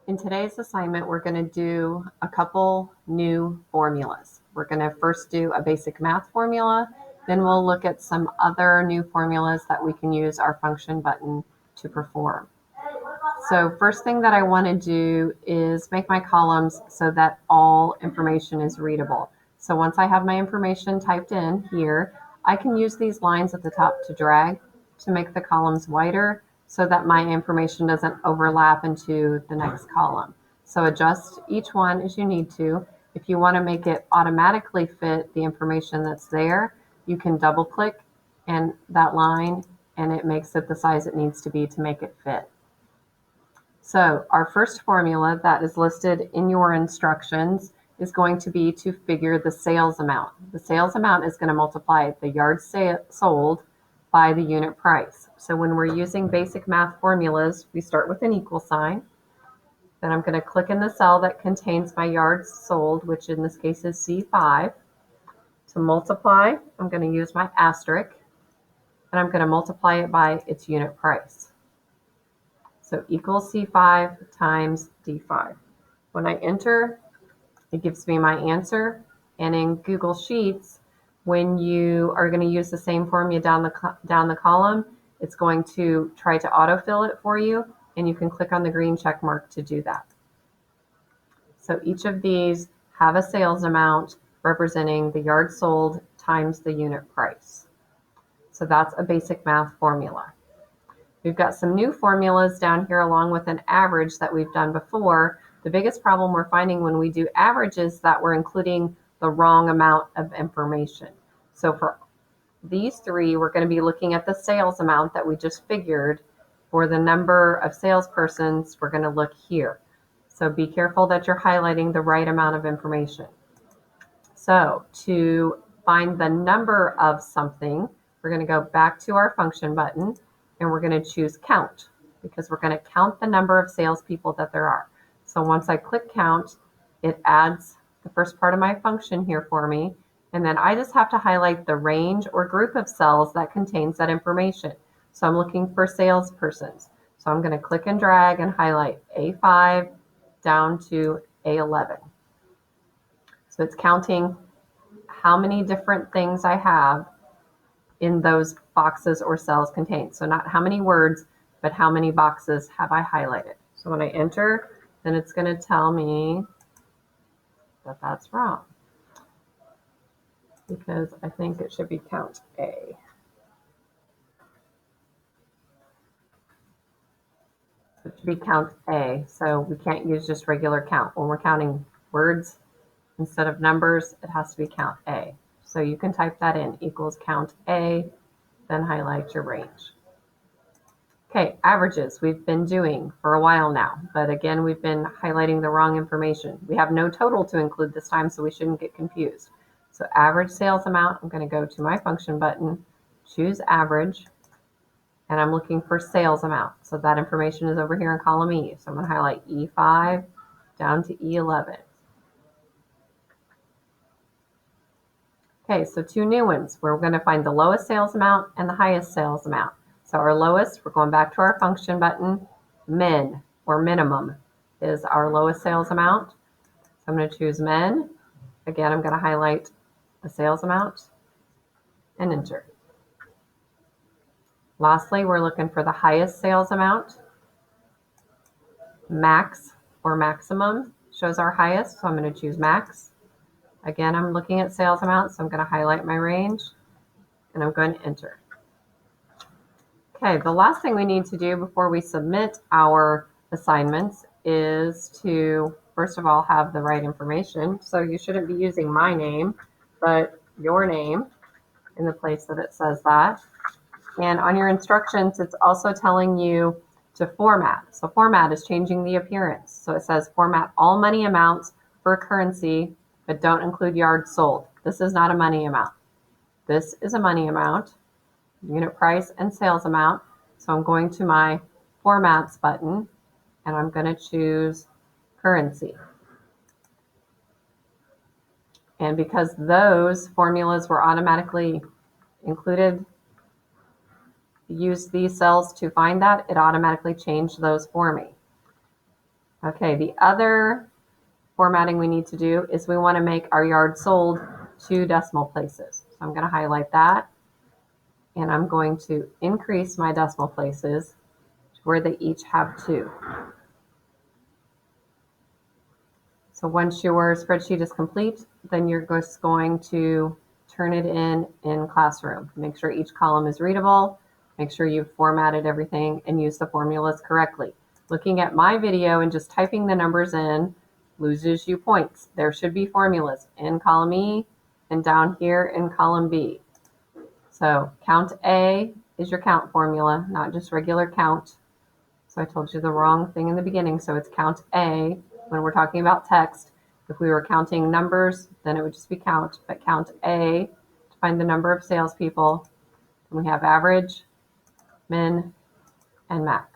In today's assignment, we're going to do a couple new formulas. We're going to first do a basic math formula, then we'll look at some other new formulas that we can use our function button to perform. So first thing that I want to do is make my columns so that all information is readable. So once I have my information typed in here, I can use these lines at the top to drag to make the columns wider so that my information doesn't overlap into the next column. So adjust each one as you need to. If you want to make it automatically fit the information that's there, you can double click and that line and it makes it the size it needs to be to make it fit. So our first formula that is listed in your instructions is going to be to figure the sales amount. The sales amount is going to multiply the yards sold by the unit price. So when we're using basic math formulas, we start with an equal sign. Then I'm going to click in the cell that contains my yards sold, which in this case is C5. To multiply, I'm going to use my asterisk, and I'm going to multiply it by its unit price. So equals C5 times D5. When I enter, it gives me my answer. And in Google Sheets, when you are going to use the same formula down the column, it's going to try to autofill it for you, and you can click on the green check mark to do that. So each of these have a sales amount representing the yards sold times the unit price. So that's a basic math formula. We've got some new formulas down here along with an average that we've done before. The biggest problem we're finding when we do averages is that we're including the wrong amount of information. So for these three, we're going to be looking at the sales amount that we just figured. For the number of salespersons, we're going to look here. So be careful that you're highlighting the right amount of information. So to find the number of something, we're going to go back to our function button and we're going to choose count because we're going to count the number of salespeople that there are. So once I click count, it adds the first part of my function here for me. And then I just have to highlight the range or group of cells that contains that information. So I'm looking for salespersons. So I'm going to click and drag and highlight A5 down to A11. So it's counting how many different things I have in those boxes or cells contained. So not how many words, but how many boxes have I highlighted. So when I enter, then it's going to tell me that that's wrong because I think it should be count A. It should be count A. So we can't use just regular count. When we're counting words instead of numbers, it has to be count A. So you can type that in, equals count A, then highlight your range. Okay, averages we've been doing for a while now, but again, we've been highlighting the wrong information. We have no total to include this time, so we shouldn't get confused. So average sales amount, I'm going to go to my function button, choose average, and I'm looking for sales amount. So that information is over here in column E. So I'm going to highlight E5 down to E11. Okay, so two new ones. We're going to find the lowest sales amount and the highest sales amount. So our lowest, we're going back to our function button, min or minimum is our lowest sales amount. So I'm going to choose min. Again, I'm going to highlight the sales amount and enter. Lastly, we're looking for the highest sales amount. Max or maximum shows our highest, so I'm going to choose max. Again, I'm looking at sales amount, so I'm going to highlight my range and I'm going to enter. Okay, the last thing we need to do before we submit our assignments is to, first of all, have the right information. So you shouldn't be using my name, but your name in the place that it says that. And on your instructions, it's also telling you to format. So format is changing the appearance. So it says format all money amounts for currency, but don't include yards sold. This is not a money amount. This is a money amount, unit price and sales amount. So I'm going to my formats button and I'm going to choose currency. And because those formulas were automatically included, use these cells to find that, it automatically changed those for me. Okay, the other formatting we need to do is we want to make our yard sold 2 decimal places. So I'm going to highlight that, and I'm going to increase my decimal places to where they each have 2. So once your spreadsheet is complete, then you're just going to turn it in Classroom. Make sure each column is readable. Make sure you've formatted everything and used the formulas correctly. Looking at my video and just typing the numbers in loses you points. There should be formulas in column E and down here in column B. So count A is your count formula, not just regular count. So I told you the wrong thing in the beginning. So it's count A when we're talking about text. If we were counting numbers, then it would just be count, but count A to find the number of salespeople. And we have average, min, and max.